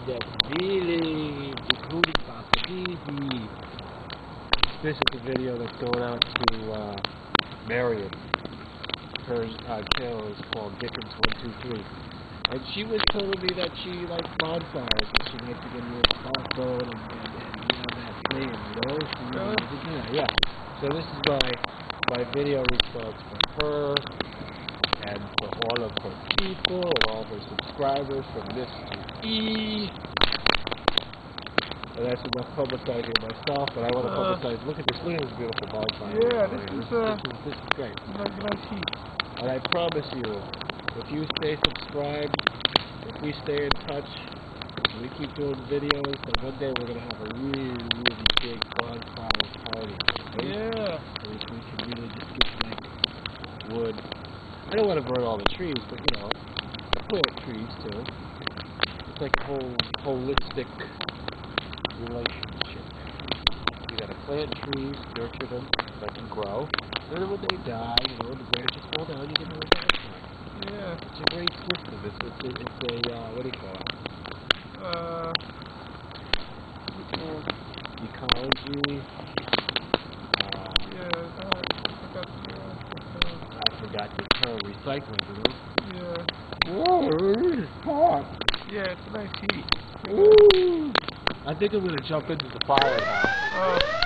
that feeling, including possibility. This is the video that's going out to Marion. Her channel is called Dickens123. And she was telling me that she likes bonfires, and she likes to get a little smartphone and that flame, you know? Yeah. So this is my video response for her and for all of her people and all of her subscribers from this to E. And that's enough publicizing myself, but I want to publicize. Look at this beautiful bonfire. Yeah, this is great. Nice heat. And I promise you, if you stay subscribed, if we stay in touch, and we keep doing videos, then one day we're going to have a really, really big bonfire party. Right? Yeah. So we can really just get like wood. I don't want to burn all the trees, but you know, plant trees too. It's like a holistic relationship. You gotta plant trees, nurture them, let them grow. And then when they die, you know, the branches fall down, you get another bonfire. Yeah. It's a great system. It's a what do you call it? Ecology. I forgot the term. Recycling, you know? Yeah. Whoa, it's hot. Yeah, it's a nice heat. Ooh. I think I'm gonna jump into the fire now.